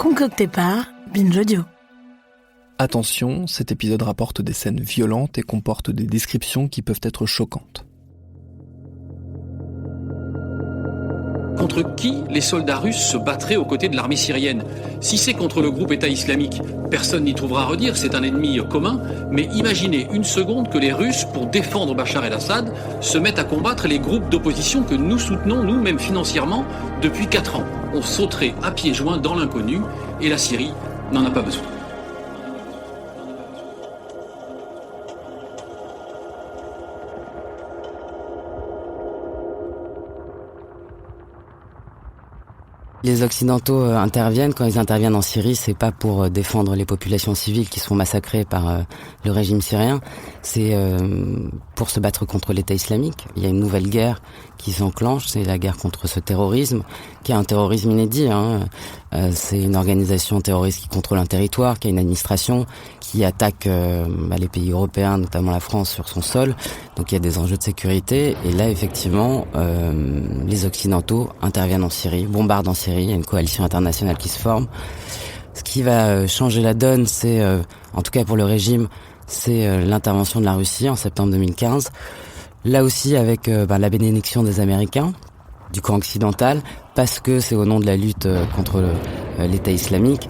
Concocté par Binge Audio. Attention, cet épisode rapporte des scènes violentes et comporte des descriptions qui peuvent être choquantes. Contre qui les soldats russes se battraient aux côtés de l'armée syrienne? Si c'est contre le groupe État islamique, personne n'y trouvera à redire, c'est un ennemi commun, mais imaginez une seconde que les Russes, pour défendre Bachar el-Assad, se mettent à combattre les groupes d'opposition que nous soutenons, nous, même financièrement, depuis 4 ans. On sauterait à pieds joints dans l'inconnu, et la Syrie n'en a pas besoin. Les Occidentaux interviennent. Quand ils interviennent en Syrie, c'est pas pour défendre les populations civiles qui sont massacrées par le régime syrien, c'est pour se battre contre l'État islamique. Il y a une nouvelle guerre qui s'enclenche, c'est la guerre contre ce terrorisme, qui est un terrorisme inédit. C'est une organisation terroriste qui contrôle un territoire, qui a une administration, qui attaque les pays européens, notamment la France, sur son sol. Donc il y a des enjeux de sécurité. Et là, effectivement, les Occidentaux interviennent en Syrie, bombardent en Syrie. Il y a une coalition internationale qui se forme. Ce qui va changer la donne, c'est, en tout cas pour le régime, c'est l'intervention de la Russie en septembre 2015. Là aussi avec la bénédiction des Américains, du camp occidental, parce que c'est au nom de la lutte contre l'État islamique.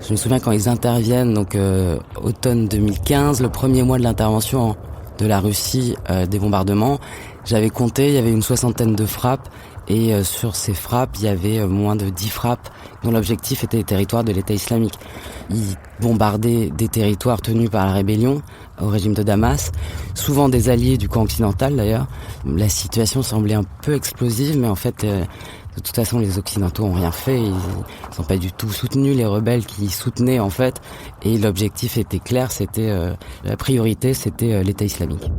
Je me souviens quand ils interviennent, donc automne 2015, le premier mois de l'intervention de la Russie, des bombardements, j'avais compté, il y avait une 60aine de frappes, et sur ces frappes, il y avait moins de 10 frappes dont l'objectif était les territoires de l'État islamique. Ils bombardaient des territoires tenus par la rébellion au régime de Damas, souvent des alliés du camp occidental d'ailleurs. La situation semblait un peu explosive, mais en fait, de toute façon, les Occidentaux ont rien fait. Ils n'ont pas du tout soutenu les rebelles qui soutenaient en fait. Et l'objectif était clair, c'était la priorité, c'était l'État islamique.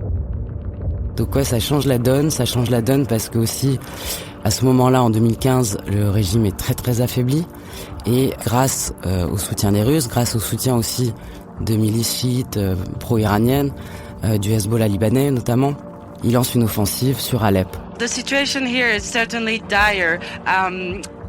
Donc ouais, ça change la donne parce que aussi, à ce moment-là, en 2015, le régime est très très affaibli. Et grâce au soutien des Russes, grâce au soutien aussi de milices chiites pro-iraniennes, du Hezbollah libanais notamment, il lance une offensive sur Alep. The situation here is certainly dire.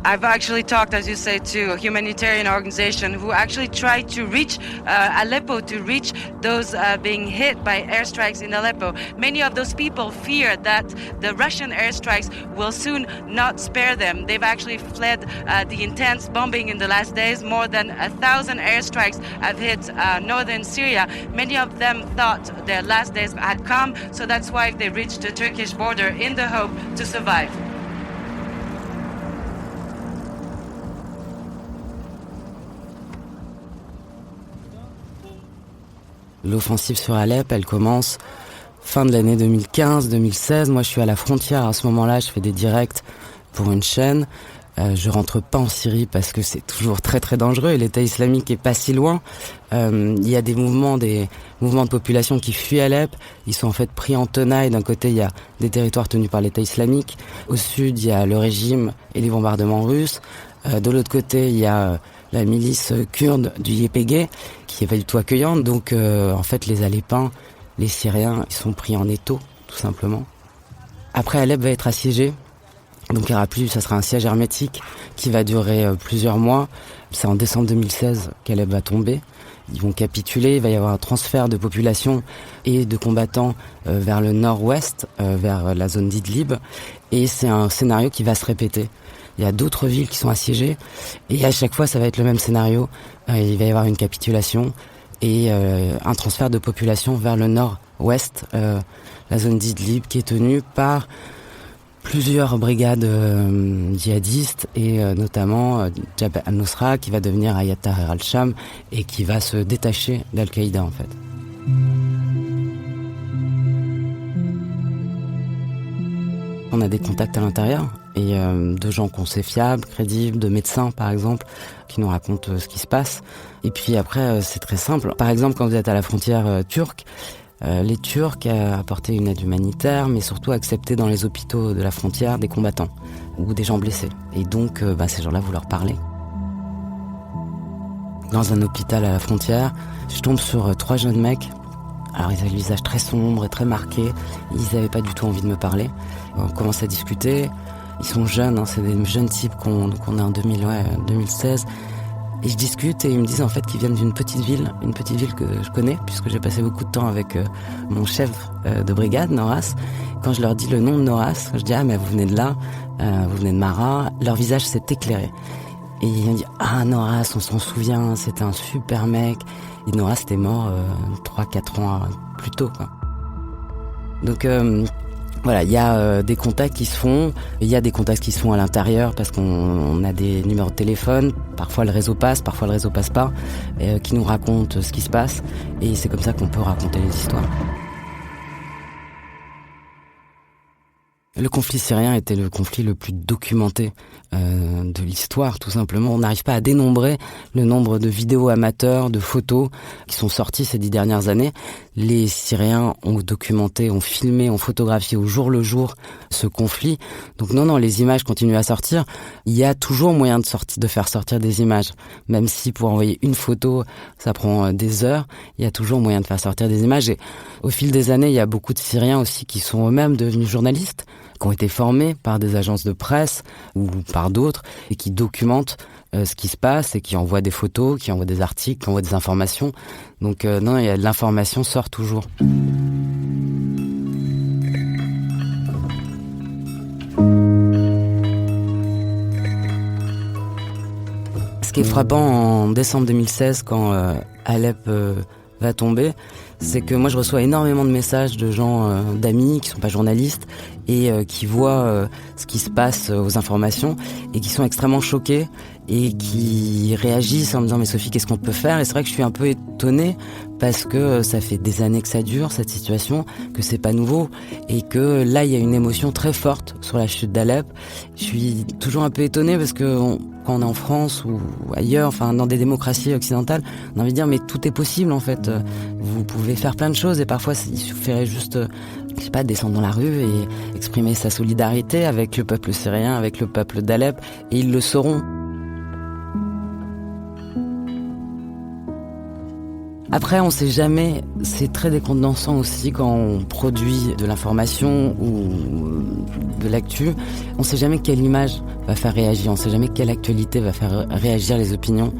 I've actually talked, as you say, to a humanitarian organization who actually tried to reach Aleppo, to reach those being hit by airstrikes in Aleppo. Many of those people fear that the Russian airstrikes will soon not spare them. They've actually fled the intense bombing in the last days. More than 1,000 airstrikes have hit northern Syria. Many of them thought their last days had come, so that's why they reached the Turkish border in the hope to survive. L'offensive sur Alep, elle commence fin de l'année 2015-2016. Moi, je suis à la frontière à ce moment-là. Je fais des directs pour une chaîne. Je rentre pas en Syrie parce que c'est toujours très très dangereux et l'État islamique est pas si loin. Il y a des mouvements de population qui fuient Alep. Ils sont en fait pris en tenaille. D'un côté, il y a des territoires tenus par l'État islamique. Au sud, il y a le régime et les bombardements russes. De l'autre côté, il y a la milice kurde du YPG, qui est pas du tout accueillante. Donc, en fait, les Alépins, les Syriens, ils sont pris en étau, tout simplement. Après, Alep va être assiégé. Donc, il y aura plus, ça sera un siège hermétique qui va durer plusieurs mois. C'est en décembre 2016 qu'Alep va tomber. Ils vont capituler, il va y avoir un transfert de population et de combattants vers le nord-ouest, vers la zone d'Idlib. Et c'est un scénario qui va se répéter. Il y a d'autres villes qui sont assiégées et à chaque fois ça va être le même scénario. Il va y avoir une capitulation et un transfert de population vers le nord-ouest, la zone d'Idlib qui est tenue par plusieurs brigades djihadistes et notamment Jabhat al-Nusra qui va devenir Hayat Tahrir al-Sham et qui va se détacher d'Al-Qaïda en fait. On a des contacts à l'intérieur et de gens qu'on sait fiables, crédibles, de médecins par exemple, qui nous racontent ce qui se passe. Et puis après, c'est très simple. Par exemple, quand vous êtes à la frontière turque, les Turcs apportaient une aide humanitaire, mais surtout acceptaient dans les hôpitaux de la frontière des combattants ou des gens blessés. Et donc, ces gens-là, vous leur parlez. Dans un hôpital à la frontière, je tombe sur 3 jeunes mecs. Alors ils avaient le visage très sombre et très marqué. Ils n'avaient pas du tout envie de me parler. On commence à discuter. Ils sont jeunes, c'est des jeunes types qu'on a en 2016. Et je discute et ils me disent en fait qu'ils viennent d'une petite ville que je connais puisque j'ai passé beaucoup de temps avec mon chef de brigade, Noras. Quand je leur dis le nom de Noras, je dis « Ah mais vous venez de là, vous venez de Mara », leur visage s'est éclairé. Et ils m'ont dit « Ah Noras, on s'en souvient, c'était un super mec ». Et Noras était mort 3-4 ans plus tôt, quoi. Donc voilà, il y a des contacts qui se font, il y a des contacts qui se font à l'intérieur parce qu'on a des numéros de téléphone, parfois le réseau passe, parfois le réseau passe pas, qui nous racontent ce qui se passe et c'est comme ça qu'on peut raconter les histoires. Le conflit syrien était le conflit le plus documenté de l'histoire, tout simplement. On n'arrive pas à dénombrer le nombre de vidéos amateurs, de photos qui sont sorties ces 10 dernières années. Les Syriens ont documenté, ont filmé, ont photographié au jour le jour ce conflit. Donc non, les images continuent à sortir. Il y a toujours moyen de faire sortir des images. Même si pour envoyer une photo, ça prend des heures, il y a toujours moyen de faire sortir des images. Et au fil des années, il y a beaucoup de Syriens aussi qui sont eux-mêmes devenus journalistes, qui ont été formés par des agences de presse ou par d'autres et qui documentent ce qui se passe et qui envoient des photos, qui envoient des articles, qui envoient des informations. Donc non, il y a de l'information sort toujours. Ce qui est frappant en décembre 2016 quand Alep va tomber, c'est que moi je reçois énormément de messages de gens, d'amis qui sont pas journalistes et qui voient ce qui se passe aux informations et qui sont extrêmement choqués et qui réagissent en me disant mais Sophie, qu'est-ce qu'on peut faire? Et c'est vrai que je suis un peu étonnée parce que ça fait des années que ça dure cette situation, que c'est pas nouveau et que là il y a une émotion très forte sur la chute d'Alep. Je suis toujours un peu étonnée parce que quand on est en France ou ailleurs, enfin dans des démocraties occidentales, on a envie de dire mais tout est possible en fait. Vous pouvez faire plein de choses et parfois il suffirait juste, je sais pas, descendre dans la rue et exprimer sa solidarité avec le peuple syrien, avec le peuple d'Alep et ils le sauront. Après, on sait jamais, c'est très décontenançant aussi quand on produit de l'information ou de l'actu. On sait jamais quelle image va faire réagir, on sait jamais quelle actualité va faire réagir les opinions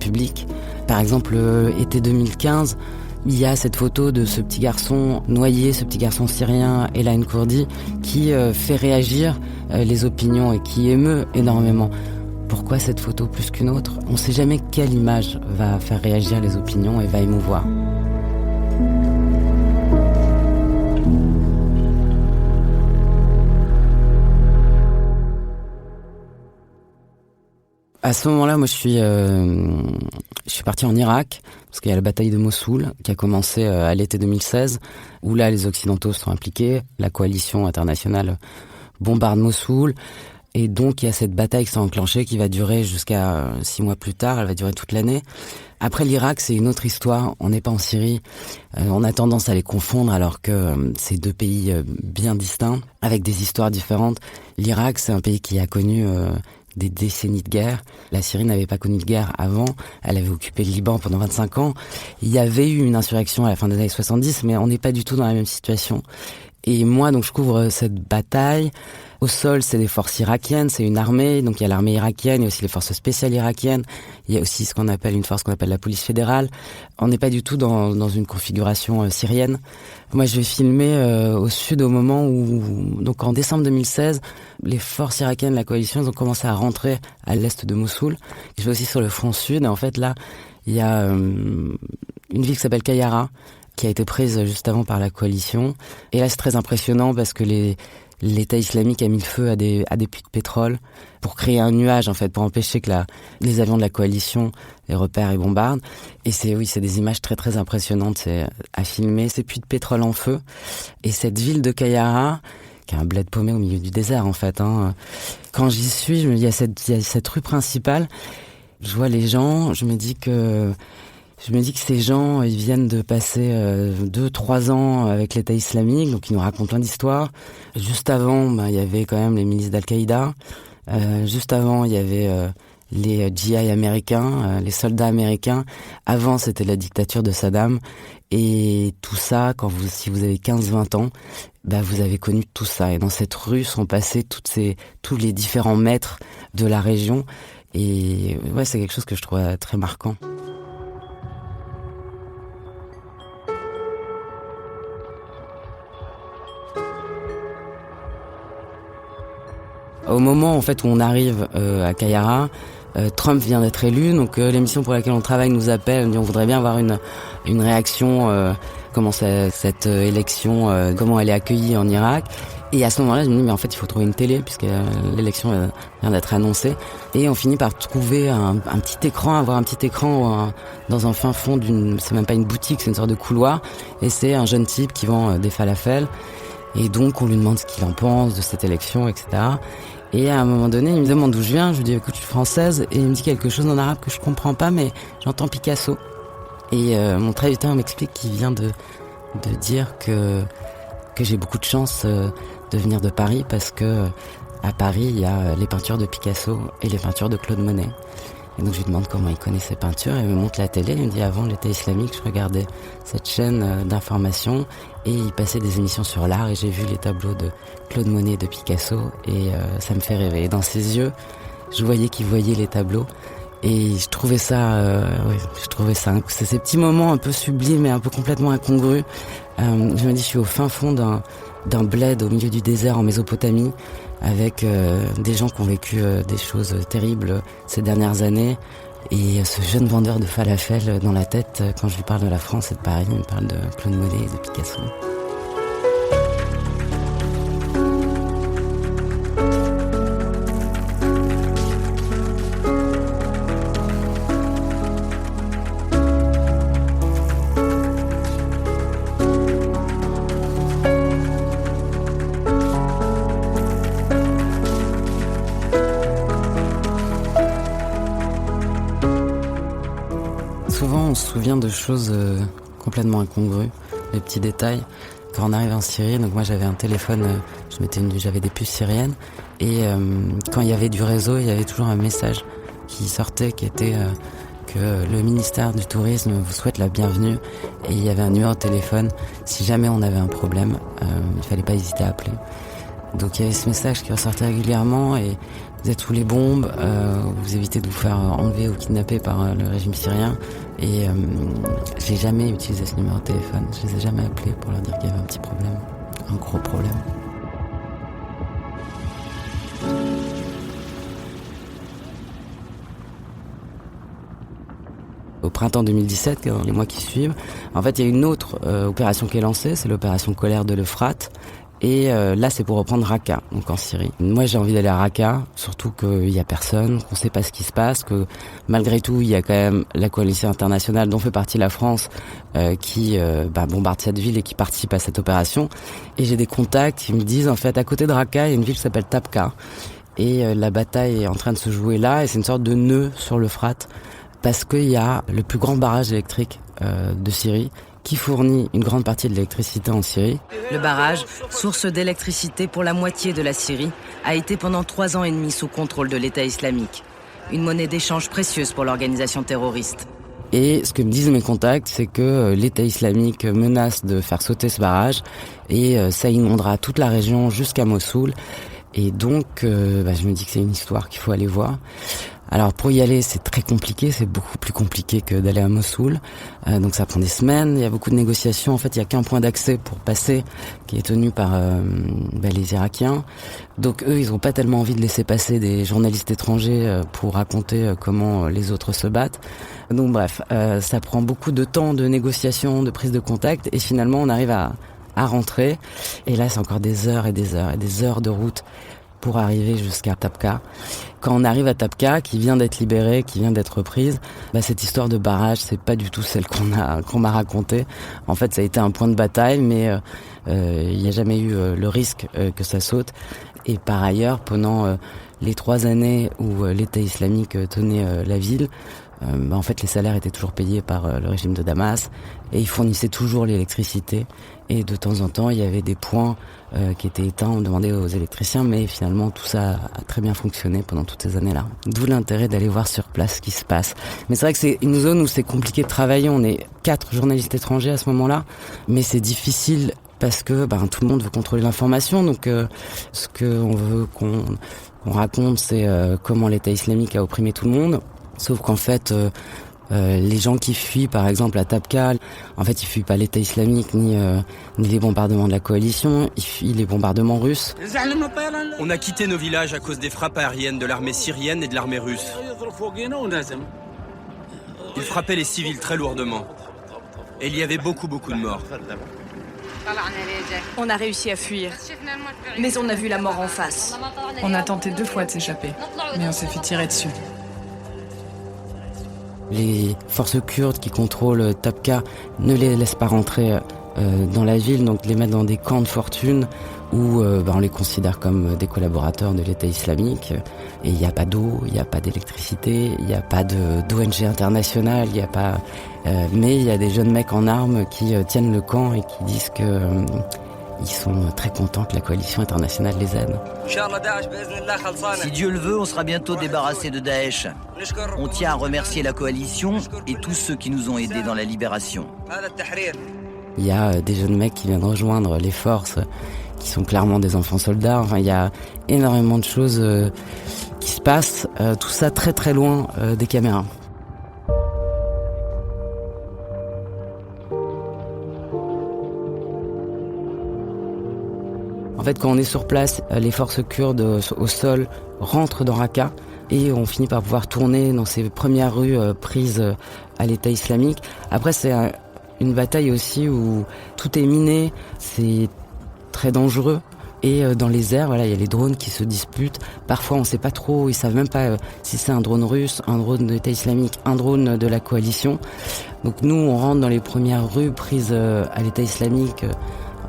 publiques. Par exemple, été 2015, il y a cette photo de ce petit garçon noyé, ce petit garçon syrien, Elaine Kourdi, qui fait réagir les opinions et qui émeut énormément. Pourquoi cette photo plus qu'une autre? On ne sait jamais quelle image va faire réagir les opinions et va émouvoir. À ce moment-là, moi, je suis parti en Irak, parce qu'il y a la bataille de Mossoul, qui a commencé à l'été 2016, où là, les Occidentaux sont impliqués, la coalition internationale bombarde Mossoul, et donc il y a cette bataille qui s'est enclenchée, qui va durer jusqu'à 6 mois plus tard, elle va durer toute l'année. Après, l'Irak, c'est une autre histoire, on n'est pas en Syrie, on a tendance à les confondre, alors que c'est deux pays bien distincts, avec des histoires différentes. L'Irak, c'est un pays qui a connu des décennies de guerre. La Syrie n'avait pas connu de guerre avant. Elle avait occupé le Liban pendant 25 ans. Il y avait eu une insurrection à la fin des années 70, mais on n'est pas du tout dans la même situation. Et moi, donc, je couvre cette bataille. Au sol, c'est des forces irakiennes, c'est une armée. Donc, il y a l'armée irakienne, il y a aussi les forces spéciales irakiennes. Il y a aussi une force qu'on appelle la police fédérale. On n'est pas du tout dans une configuration syrienne. Moi, je vais filmer au sud au moment où, donc en décembre 2016, les forces irakiennes, la coalition, ils ont commencé à rentrer à l'est de Mossoul. Je vais aussi sur le front sud. Et en fait, là, il y a une ville qui s'appelle Qayyarah, qui a été prise juste avant par la coalition. Et là, c'est très impressionnant parce que l'État islamique a mis le feu à des puits de pétrole pour créer un nuage, en fait, pour empêcher que les avions de la coalition les repèrent et bombardent. Et c'est des images très très impressionnantes, c'est à filmer, ces puits de pétrole en feu. Et cette ville de Qayyarah, qui est un bled paumé au milieu du désert, en fait, hein. Quand j'y suis, il y a cette rue principale, je vois les gens, je me dis que ces gens, ils viennent de passer 2-3 ans avec l'État islamique, donc ils nous racontent plein d'histoires. Juste avant, il y avait quand même les milices d'Al-Qaïda. Juste avant, il y avait les GI américains, les soldats américains. Avant, c'était la dictature de Saddam. Et tout ça, si vous avez 15-20 ans, vous avez connu tout ça. Et dans cette rue sont passés tous les différents maîtres de la région. Et ouais, c'est quelque chose que je trouve très marquant. Au moment en fait où on arrive à Kayara, Trump vient d'être élu, donc l'émission pour laquelle on travaille nous appelle, on voudrait bien avoir une réaction, comment cette élection, comment elle est accueillie en Irak. Et à ce moment-là, je me dis mais en fait il faut trouver une télé puisque l'élection vient d'être annoncée. Et on finit par trouver un petit écran, avoir un petit écran dans un fin fond c'est même pas une boutique, c'est une sorte de couloir. Et c'est un jeune type qui vend des falafels. Et donc on lui demande ce qu'il en pense de cette élection, etc. Et à un moment donné, il me demande d'où je viens. Je lui dis écoute, je suis française. Et il me dit quelque chose en arabe que je comprends pas, mais j'entends Picasso. Et mon traducteur m'explique qu'il vient de dire que j'ai beaucoup de chance de venir de Paris parce que à Paris, il y a les peintures de Picasso et les peintures de Claude Monet. Et donc je lui demande comment il connaît ces peintures. Et il me montre la télé. Il me dit avant l'État islamique, je regardais cette chaîne d'information et il passait des émissions sur l'art et j'ai vu les tableaux de Claude Monet et de Picasso et ça me fait rêver. Et dans ses yeux, je voyais qu'il voyait les tableaux et je trouvais ça, c'est ces petits moments un peu sublimes et un peu complètement incongrus. Je me dis, je suis au fin fond d'un bled au milieu du désert en Mésopotamie avec des gens qui ont vécu des choses terribles ces dernières années. Et ce jeune vendeur de falafel dans la tête, quand je lui parle de la France et de Paris, il me parle de Claude Monet et de Picasso. Souvent, on se souvient de choses complètement incongrues, des petits détails. Quand on arrive en Syrie, donc moi j'avais un téléphone, j'avais des puces syriennes, et quand il y avait du réseau, il y avait toujours un message qui sortait, qui était que le ministère du Tourisme vous souhaite la bienvenue, et il y avait un numéro de téléphone. Si jamais on avait un problème, il fallait pas hésiter à appeler. Donc il y avait ce message qui ressortait régulièrement, et vous êtes sous les bombes, vous évitez de vous faire enlever ou kidnapper par le régime syrien. Et j'ai jamais utilisé ce numéro de téléphone. Je les ai jamais appelés pour leur dire qu'il y avait un petit problème, un gros problème. Au printemps 2017, dans les mois qui suivent, en fait, il y a une autre opération qui est lancée, c'est l'opération Colère de l'Euphrate. Et là, c'est pour reprendre Raqqa, donc en Syrie. Moi, j'ai envie d'aller à Raqqa, surtout qu'il y a personne, qu'on sait pas ce qui se passe, que malgré tout, il y a quand même la coalition internationale dont fait partie la France qui bombarde cette ville et qui participe à cette opération. Et j'ai des contacts qui me disent, en fait, à côté de Raqqa, il y a une ville qui s'appelle Tabqa. Et la bataille est en train de se jouer là, et c'est une sorte de nœud sur l'Euphrate, parce qu'il y a le plus grand barrage électrique de Syrie, qui fournit une grande partie de l'électricité en Syrie. Le barrage, source d'électricité pour la moitié de la Syrie, a été pendant 3 ans et demi sous contrôle de l'État islamique. Une monnaie d'échange précieuse pour l'organisation terroriste. Et ce que me disent mes contacts, c'est que l'État islamique menace de faire sauter ce barrage et ça inondera toute la région jusqu'à Mossoul. Et donc, je me dis que c'est une histoire qu'il faut aller voir. Alors pour y aller, c'est très compliqué, c'est beaucoup plus compliqué que d'aller à Mossoul. Donc ça prend des semaines, il y a beaucoup de négociations. En fait, il y a qu'un point d'accès pour passer qui est tenu par les Irakiens. Donc eux, ils n'ont pas tellement envie de laisser passer des journalistes étrangers pour raconter comment les autres se battent. Donc bref, ça prend beaucoup de temps de négociation, de prise de contact, et finalement on arrive à rentrer. Et là, c'est encore des heures et des heures et des heures de route pour arriver jusqu'à Tabqa. Quand on arrive à Tabqa, qui vient d'être libérée, qui vient d'être reprise, cette histoire de barrage, c'est pas du tout celle qu'on m'a racontée. En fait, ça a été un point de bataille, mais il n'y a jamais eu le risque que ça saute. Et par ailleurs, pendant les 3 années où l'État islamique tenait la ville, en fait, les salaires étaient toujours payés par le régime de Damas et ils fournissaient toujours l'électricité. Et de temps en temps, il y avait des points qui étaient éteints, on demandait aux électriciens, mais finalement, tout ça a très bien fonctionné pendant toutes ces années-là. D'où l'intérêt d'aller voir sur place ce qui se passe. Mais c'est vrai que c'est une zone où c'est compliqué de travailler. On est 4 journalistes étrangers à ce moment-là, mais c'est difficile parce que tout le monde veut contrôler l'information. Donc, ce qu'on veut qu'on on raconte, c'est comment l'État islamique a opprimé tout le monde. Sauf qu'en fait, les gens qui fuient, par exemple, à Tabqa, en fait, ils fuient pas l'État islamique ni les bombardements de la coalition, ils fuient les bombardements russes. On a quitté nos villages à cause des frappes aériennes de l'armée syrienne et de l'armée russe. Ils frappaient les civils très lourdement. Et il y avait beaucoup de morts. On a réussi à fuir, mais on a vu la mort en face. On a tenté 2 fois de s'échapper, mais on s'est fait tirer dessus. Les forces kurdes qui contrôlent Tabqa ne les laissent pas rentrer dans la ville, donc les mettent dans des camps de fortune où on les considère comme des collaborateurs de l'État islamique. Et il n'y a pas d'eau, il n'y a pas d'électricité, il n'y a pas d'ONG internationale, il n'y a pas... mais il y a des jeunes mecs en armes qui tiennent le camp et qui disent que ils sont très contents que la coalition internationale les aide. Si Dieu le veut, on sera bientôt débarrassé de Daesh. On tient à remercier la coalition et tous ceux qui nous ont aidés dans la libération. Il y a des jeunes mecs qui viennent rejoindre les forces, qui sont clairement des enfants soldats. Enfin, il y a énormément de choses qui se passent, tout ça très très loin des caméras. En fait, quand on est sur place, les forces kurdes au sol rentrent dans Raqqa et on finit par pouvoir tourner dans ces premières rues prises à l'État islamique. Après, c'est une bataille aussi où tout est miné, c'est très dangereux. Et dans les airs, voilà, il y a les drones qui se disputent. Parfois, on ne sait pas trop, ils savent même pas si c'est un drone russe, un drone de l'État islamique, un drone de la coalition. Donc nous, on rentre dans les premières rues prises à l'État islamique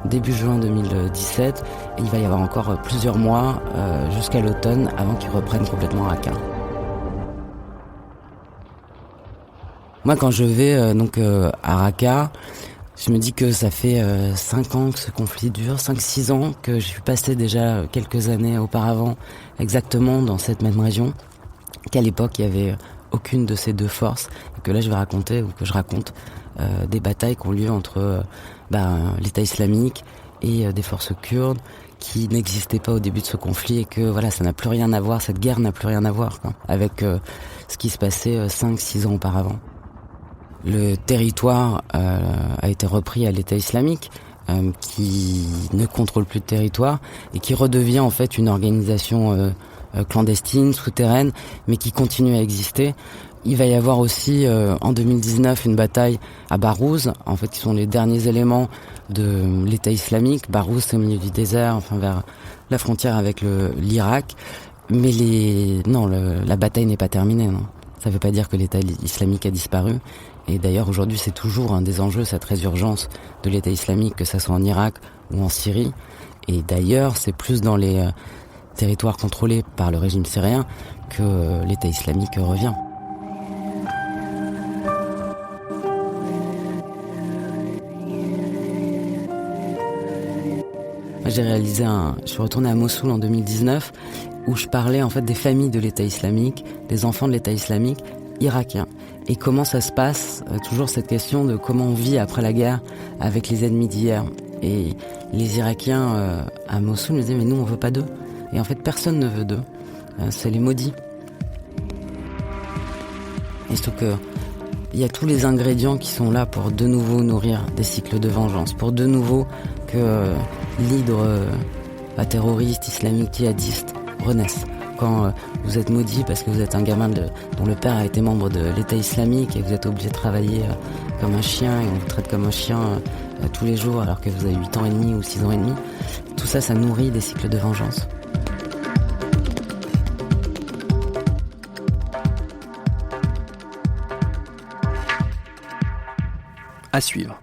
début juin 2017. Et il va y avoir encore plusieurs mois jusqu'à l'automne avant qu'ils reprennent complètement Raqqa. Moi, quand je vais à Raqqa, je me dis que ça fait 5 ans que ce conflit dure, 5-6 ans, que je suis passé déjà quelques années auparavant exactement dans cette même région, qu'à l'époque il y avait aucune de ces deux forces, et que là je raconte des batailles qui ont lieu entre l'État islamique et des forces kurdes qui n'existaient pas au début de ce conflit, et que voilà, ça n'a plus rien à voir, cette guerre n'a plus rien à voir avec ce qui se passait 5-6 ans auparavant. Le territoire a été repris à l'État islamique, qui ne contrôle plus de territoire et qui redevient en fait une organisation clandestine, souterraine, mais qui continue à exister. Il va y avoir aussi en 2019 une bataille à Barouz, en fait qui sont les derniers éléments de l'État islamique. Barouz, c'est au milieu du désert, enfin vers la frontière avec l'Irak. Mais la bataille n'est pas terminée, non. Ça ne veut pas dire que l'État islamique a disparu. Et d'ailleurs, aujourd'hui, c'est toujours un des enjeux, cette résurgence de l'État islamique, que ça soit en Irak ou en Syrie. Et d'ailleurs, c'est plus dans les territoires contrôlés par le régime syrien que l'État islamique revient. Je suis retourné à Mossoul en 2019, où je parlais en fait des familles de l'État islamique, des enfants de l'État islamique irakiens. Et comment ça se passe, toujours cette question de comment on vit après la guerre avec les ennemis d'hier. Et les Irakiens à Mossoul me disaient, mais nous on veut pas d'eux. Et en fait personne ne veut d'eux, c'est les maudits. Et surtout que il y a tous les ingrédients qui sont là pour de nouveau nourrir des cycles de vengeance, pour de nouveau que l'hydre terroriste, islamique, djihadiste renaisse. Quand vous êtes maudit parce que vous êtes un gamin dont le père a été membre de l'État islamique et que vous êtes obligé de travailler comme un chien et on vous traite comme un chien tous les jours alors que vous avez 8 ans et demi ou 6 ans et demi, tout ça, ça nourrit des cycles de vengeance. À suivre.